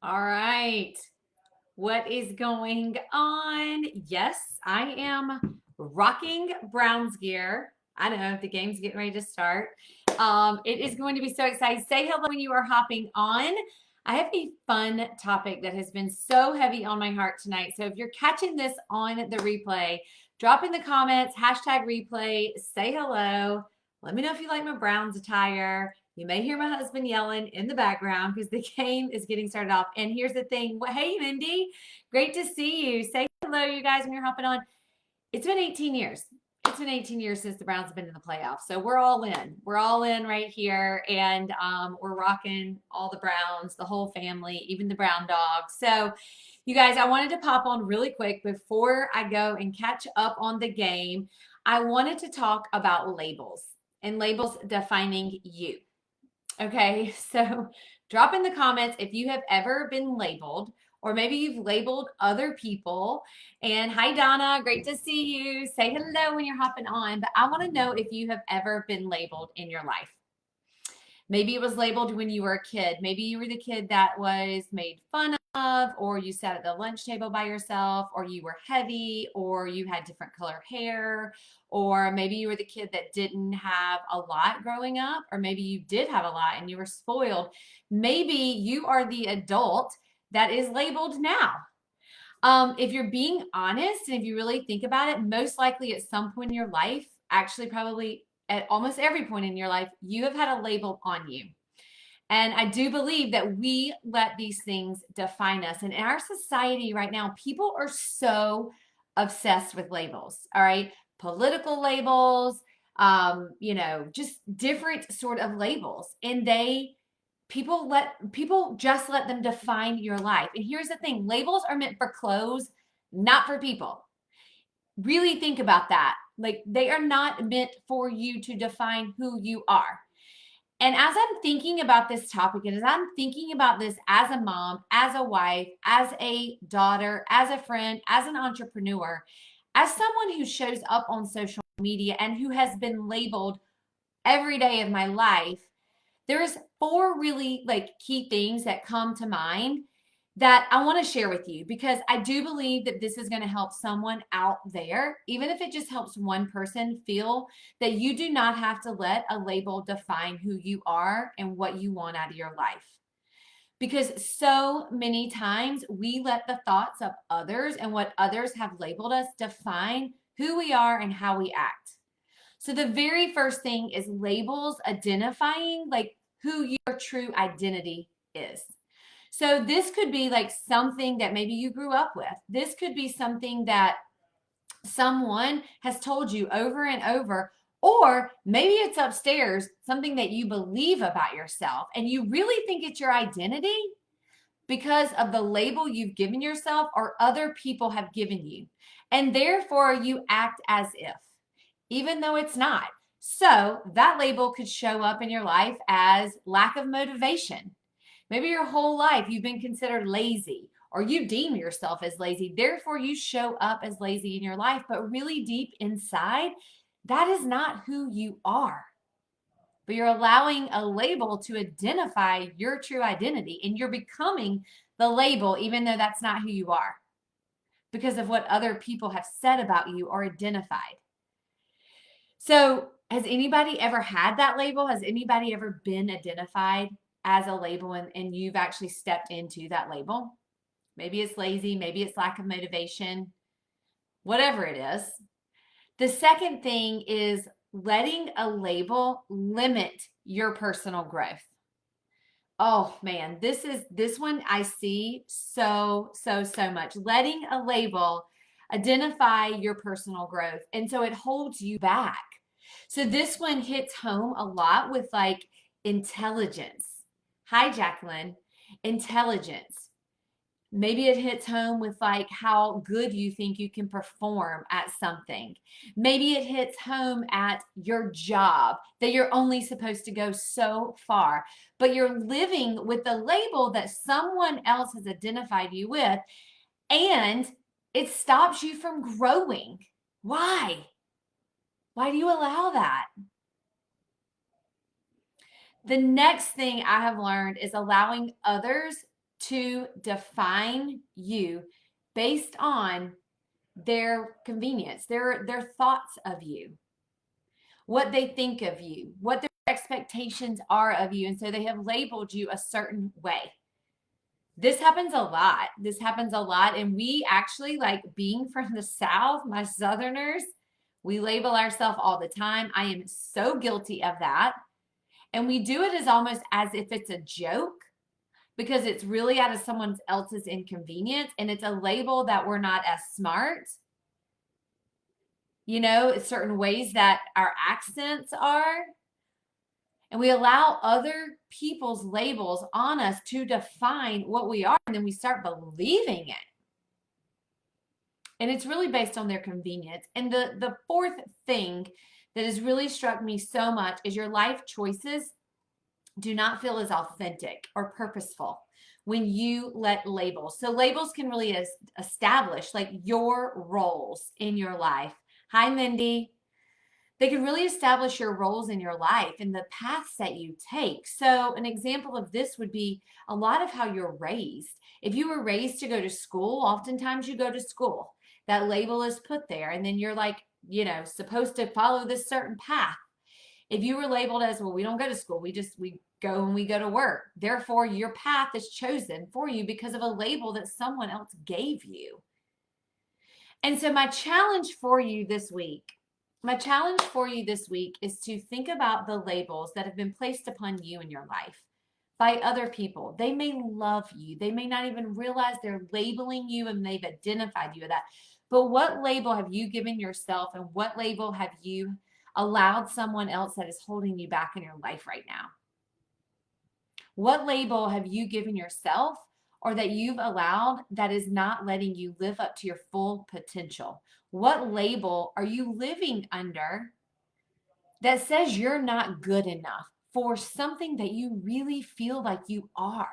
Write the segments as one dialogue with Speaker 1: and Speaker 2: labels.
Speaker 1: All right. What is going on? Yes, I am rocking Browns gear. I know the game's getting ready to start. It is going to be so exciting. Say hello when you are hopping on. I have a fun topic that has been so heavy on my heart tonight. So if you're catching this on the replay, drop in the comments, hashtag replay, say hello. Let me know if you like my Browns attire. You may hear my husband yelling in the background because the game is getting started off. And here's the thing. Hey, Mindy, great to see you. Say hello, you guys, when you're hopping on. It's been 18 years. It's been 18 years since the Browns have been in the playoffs. So we're all in. We're all in right here. And we're rocking all the Browns, the whole family, even the brown dog. So, you guys, I wanted to pop on really quick before I go and catch up on the game. I wanted to talk about labels and labels defining you. Okay, so drop in the comments if you have ever been labeled, or maybe you've labeled other people. And hi, Donna, great to see you. Say hello when you're hopping on. But I want to know if you have ever been labeled in your life. Maybe it was labeled when you were a kid. Maybe you were the kid that was made fun of, or you sat at the lunch table by yourself, or you were heavy, or you had different color hair, or maybe you were the kid that didn't have a lot growing up, or maybe you did have a lot and you were spoiled. Maybe you are the adult that is labeled now. If you're being honest and if you really think about it, most likely at some point in your life, actually, probably at almost every point in your life, you have had a label on you. And I do believe that we let these things define us. And in our society right now, people are so obsessed with labels, all right? Political labels, just different sort of labels. And people just let them define your life. And here's the thing, labels are meant for clothes, not for people. Really think about that. Like, they are not meant for you to define who you are. And as I'm thinking about this topic, and as I'm thinking about this as a mom, as a wife, as a daughter, as a friend, as an entrepreneur, as someone who shows up on social media and who has been labeled every day of my life, there's four really key things that come to mind that I want to share with you, because I do believe that this is going to help someone out there, even if it just helps one person feel that you do not have to let a label define who you are and what you want out of your life. Because so many times we let the thoughts of others and what others have labeled us define who we are and how we act. So the very first thing is labels identifying who your true identity is. So this could be something that maybe you grew up with. This could be something that someone has told you over and over, or maybe it's upstairs, something that you believe about yourself and you really think it's your identity because of the label you've given yourself or other people have given you. And therefore you act as if, even though it's not. So that label could show up in your life as lack of motivation. Maybe your whole life you've been considered lazy, or you deem yourself as lazy. Therefore, you show up as lazy in your life, but really deep inside, that is not who you are. But you're allowing a label to identify your true identity, and you're becoming the label, even though that's not who you are, because of what other people have said about you or identified. So, has anybody ever had that label? Has anybody ever been identified as a label and you've actually stepped into that label? Maybe it's lazy, maybe it's lack of motivation, whatever it is. The second thing is letting a label limit your personal growth. Oh man, this one I see so much. Letting a label identify your personal growth. And so it holds you back. So this one hits home a lot with intelligence. Hi, Jacqueline. Intelligence. Maybe it hits home with how good you think you can perform at something. Maybe it hits home at your job, that you're only supposed to go so far, but you're living with the label that someone else has identified you with, and it stops you from growing. Why? Why do you allow that? The next thing I have learned is allowing others to define you based on their convenience, their thoughts of you, what they think of you, what their expectations are of you. And so they have labeled you a certain way. This happens a lot. This happens a lot. And we actually, like being from the South, my Southerners, we label ourselves all the time. I am so guilty of that. And we do it as almost as if it's a joke because it's really out of someone else's inconvenience. And it's a label that we're not as smart, certain ways that our accents are. And we allow other people's labels on us to define what we are. And then we start believing it. And it's really based on their convenience. And the fourth thing that has really struck me so much is your life choices do not feel as authentic or purposeful when you let labels. So labels can really establish like your roles in your life. Hi, Mindy. They can really establish your roles in your life and the paths that you take. So an example of this would be a lot of how you're raised. If you were raised to go to school, oftentimes you go to school. That label is put there, and then you're like, supposed to follow this certain path. If you were labeled as, well, we don't go to school, we go and we go to work. Therefore, your path is chosen for you because of a label that someone else gave you. And so my challenge for you this week is to think about the labels that have been placed upon you in your life by other people. They may love you. They may not even realize they're labeling you and they've identified you with that. But what label have you given yourself, and what label have you allowed someone else that is holding you back in your life right now? What label have you given yourself or that you've allowed that is not letting you live up to your full potential? What label are you living under that says you're not good enough for something that you really feel like you are?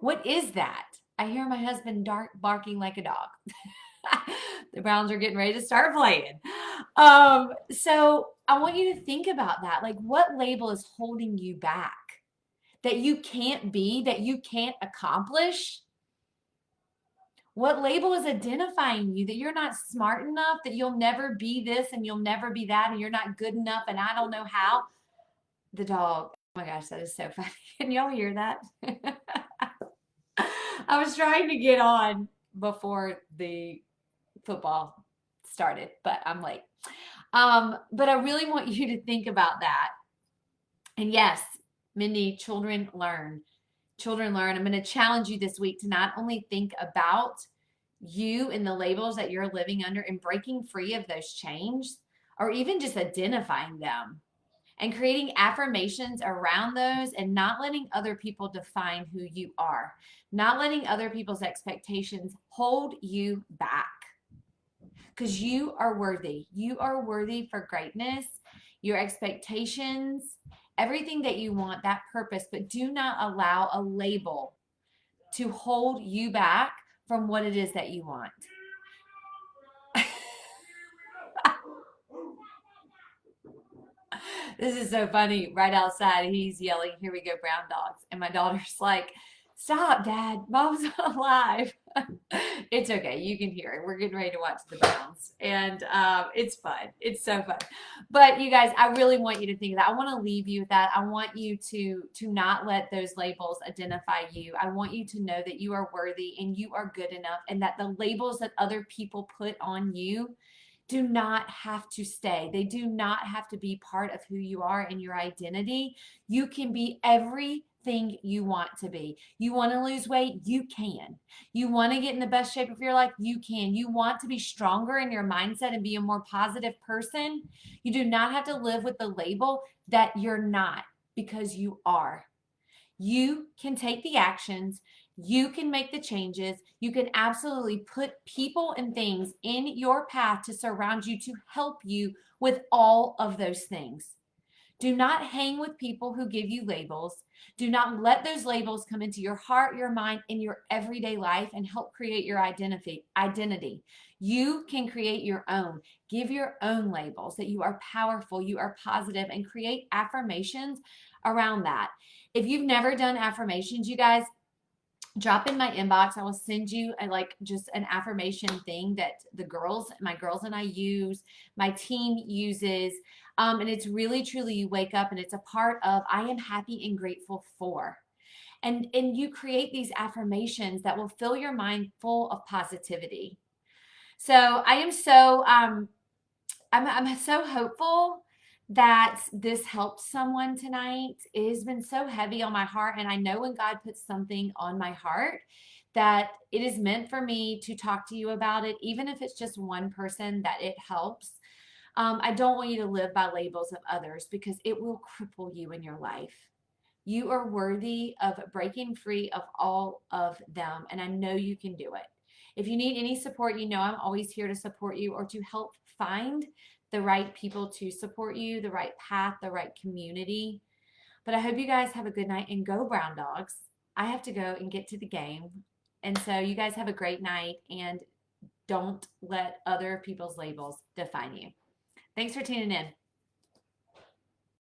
Speaker 1: What is that? I hear my husband barking like a dog. The Browns are getting ready to start playing. So I want you to think about that. Like, what label is holding you back that you can't be, that you can't accomplish? What label is identifying you that you're not smart enough, that you'll never be this and you'll never be that, and you're not good enough and I don't know how? The dog. Oh my gosh, that is so funny. Can y'all hear that? I was trying to get on before the football started, but I'm late. But I really want you to think about that. And yes, Mindy, children learn. Children learn. I'm going to challenge you this week to not only think about you and the labels that you're living under and breaking free of those chains, or even just identifying them and creating affirmations around those, and not letting other people define who you are, not letting other people's expectations hold you back. Because you are worthy. You are worthy for greatness, your expectations, everything that you want, that purpose. But do not allow a label to hold you back from what it is that you want. This is so funny. Right outside, he's yelling, "Here we go, brown dogs." And my daughter's like, "Stop, Dad. Mom's not alive." It's okay. You can hear it. We're getting ready to watch the Browns. And it's fun. It's so fun. But you guys, I really want you to think of that. I want to leave you with that. I want you to not let those labels identify you. I want you to know that you are worthy and you are good enough, and that the labels that other people put on you do not have to stay. They do not have to be part of who you are and your identity. You can be everything you want to be. You want to lose weight? You can. You want to get in the best shape of your life? You can. You want to be stronger in your mindset and be a more positive person? You do not have to live with the label that you're not, because you are. You can take the actions. You can make the changes. You can absolutely put people and things in your path to surround you, to help you with all of those things. Do not hang with people who give you labels. Do not let those labels come into your heart, your mind, and your everyday life and help create your identity. You can create your own. Give your own labels that you are powerful, you are positive, and create affirmations around that. If you've never done affirmations, you guys, drop in my inbox. I will send you a, like just an affirmation thing that my girls and I use, my team uses. And it's really truly you wake up and it's a part of I am happy and grateful for. And you create these affirmations that will fill your mind full of positivity. So I am so I'm so hopeful that this helped someone tonight. It has been so heavy on my heart, and I know when God puts something on my heart that it is meant for me to talk to you about it, even if it's just one person that it helps. I don't want you to live by labels of others because it will cripple you in your life. You are worthy of breaking free of all of them, and I know you can do it. If you need any support, you know I'm always here to support you or to help find the right people to support you, the right path, the right community. But I hope you guys have a good night and go Brown Dogs. I have to go and get to the game. And so you guys have a great night and don't let other people's labels define you. Thanks for tuning in.